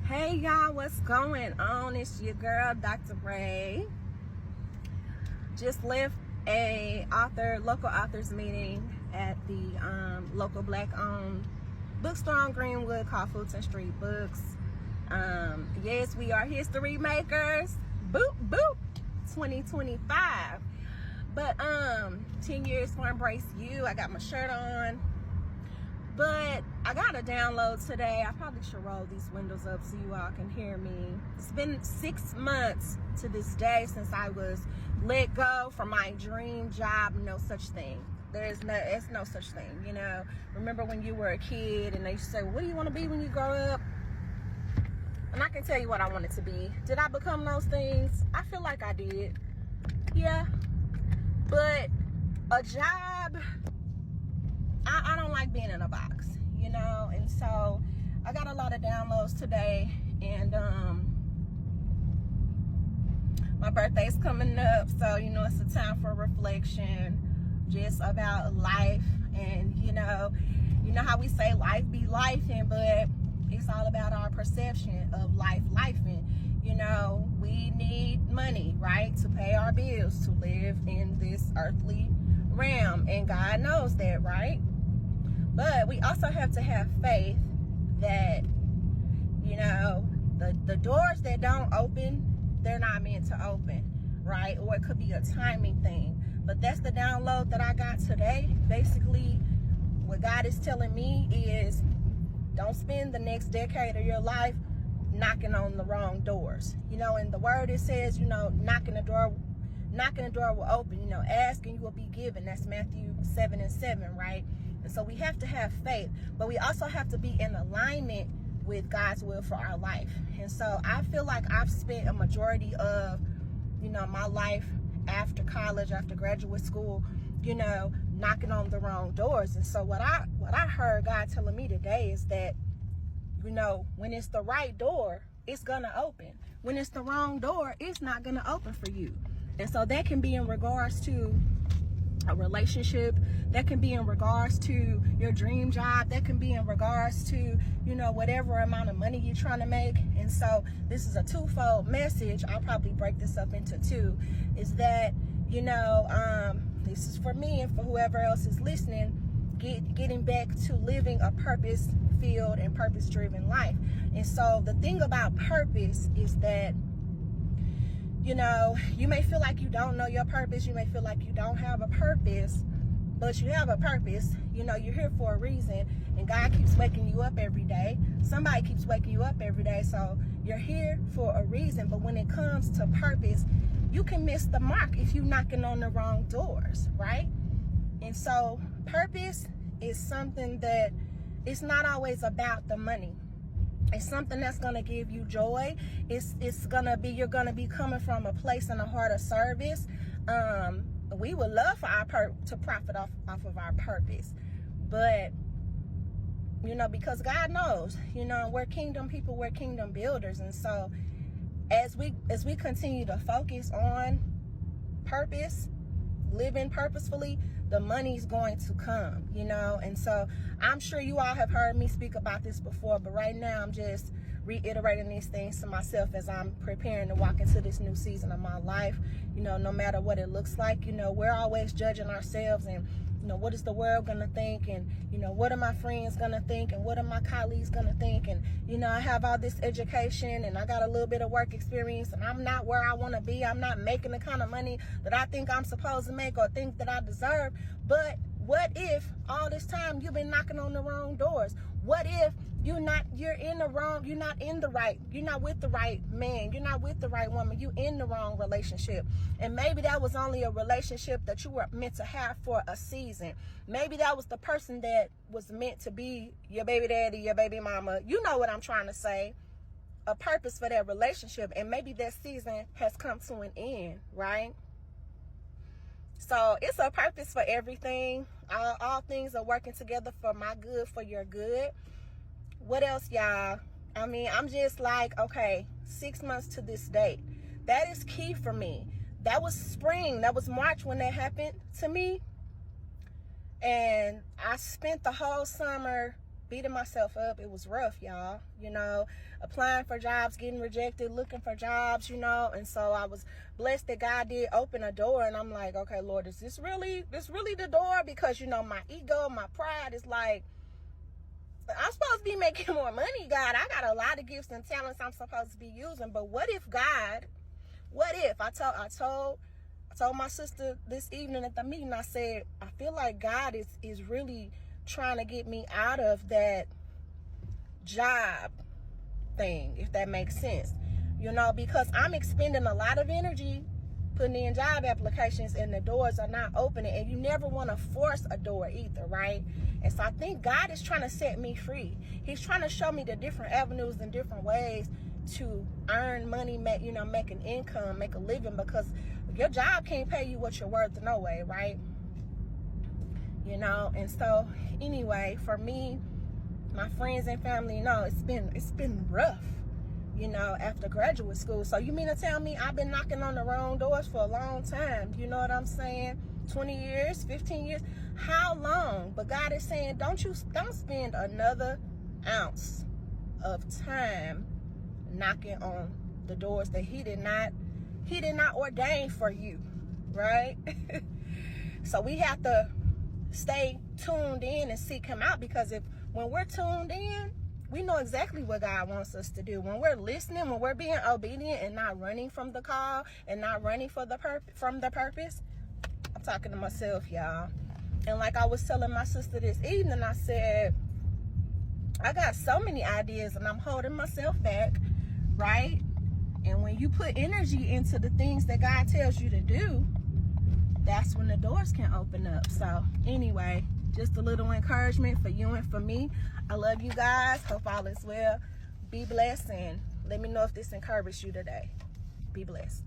Hey y'all, what's going on? It's your girl, Dr. Ray. Just left a local authors meeting at the local black-owned bookstore on Greenwood called Fulton Street Books. Yes, we are history makers. Boop, boop, 2025. But 10 years for Embrace You. I got my shirt on. But I got a download today. I probably should roll these windows up so you all can hear me. It's been 6 months to this day since I was let go from my dream job. No such thing. It's no such thing, you know. Remember when you were a kid and they used to say, well, what do you want to be when you grow up? And I can tell you what I wanted to be. Did I become those things? I feel like I did. Yeah. But a job, I don't like being in a box, you know. And so I got a lot of downloads today, and my birthday's coming up, so you know it's a time for reflection just about life. And you know how we say life be lifing, but it's all about our perception of life lifing. You know, we need money, right, to pay our bills, to live in this earthly realm, and God knows that, right? But we also have to have faith that, you know, the doors that don't open, they're not meant to open, right? Or it could be a timing thing. But that's the download that I got today. Basically, what God is telling me is don't spend the next decade of your life knocking on the wrong doors. You know, in the word it says, you know, knocking the door will open. You know, asking you will be given. That's Matthew 7:7, right? And so we have to have faith, but we also have to be in alignment with God's will for our life. And so I feel like I've spent a majority of, you know, my life after college, after graduate school, you know, knocking on the wrong doors. And so what I heard God telling me today is that, you know, when it's the right door, it's gonna open. When it's the wrong door, it's not gonna open for you. And so that can be in regards to a relationship, that can be in regards to your dream job, that can be in regards to, you know, whatever amount of money you're trying to make. And so this is a twofold message. I'll probably break this up into two. Is that, you know, this is for me and for whoever else is listening, getting back to living a purpose-filled and purpose-driven life. And so the thing about purpose is that, you know, you may feel like you don't know your purpose. You may feel like you don't have a purpose, but you have a purpose. You know, you're here for a reason, and God keeps waking you up every day. Somebody keeps waking you up every day, so you're here for a reason. But when it comes to purpose, you can miss the mark if you're knocking on the wrong doors, right? And so purpose is something that it's not always about the money. It's something that's going to give you joy. It's going to be, you're going to be coming from a place and a heart of service. We would love for to profit off of our purpose. But, you know, because God knows, you know, we're kingdom people, we're kingdom builders. And so as we continue to focus on purpose, living purposefully, the money's going to come, you know. And so I'm sure you all have heard me speak about this before, but right now I'm just reiterating these things to myself as I'm preparing to walk into this new season of my life. You know, no matter what it looks like, you know, we're always judging ourselves and, you know, what is the world going to think? And, you know, what are my friends going to think? And what are my colleagues going to think? And, you know, I have all this education and I got a little bit of work experience and I'm not where I want to be. I'm not making the kind of money that I think I'm supposed to make or think that I deserve. But what if all this time you've been knocking on the wrong doors? What if you're not with the right man, you're not with the right woman, you in the wrong relationship? And maybe that was only a relationship that you were meant to have for a season. Maybe that was the person that was meant to be your baby daddy, your baby mama. You know what I'm trying to say. A purpose for that relationship. And maybe that season has come to an end, right? So it's a purpose for everything. All things are working together for my good, for your good. What else, y'all? I mean, I'm just like, okay, 6 months to this date. That is key for me. That was spring. That was March when that happened to me. And I spent the whole summer beating myself up. It was rough, y'all. You know, applying for jobs, getting rejected, looking for jobs, you know. And so I was blessed that God did open a door. And I'm like, okay, Lord, is this really the door? Because, you know, my ego, my pride is like, I'm supposed to be making more money, God. I got a lot of gifts and talents I'm supposed to be using. But what if I told my sister this evening at the meeting, I said, I feel like God is really trying to get me out of that job thing, if that makes sense. You know, because I'm expending a lot of energy putting in job applications and the doors are not opening, and you never want to force a door either, right? And so I think God is trying to set me free. He's trying to show me the different avenues and different ways to earn money, make an income, make a living, because your job can't pay you what you're worth no way, right? You know, and so anyway, for me, my friends and family, you know, it's been rough, you know, after graduate school. So you mean to tell me I've been knocking on the wrong doors for a long time? You know what I'm saying? 20 years, 15 years, how long? But God is saying, don't spend another ounce of time knocking on the doors that he did not ordain for you, right? So we have to stay tuned in and seek him out, because when we're tuned in, we know exactly what God wants us to do. When we're listening, when we're being obedient and not running from the call and not running from the purpose. I'm talking to myself, y'all. And like I was telling my sister this evening, I said, I got so many ideas and I'm holding myself back, right? And when you put energy into the things that God tells you to do, that's when the doors can open up. So anyway, just a little encouragement for you and for me. I love you guys. Hope all is well. Be blessed, and let me know if this encouraged you today. Be blessed.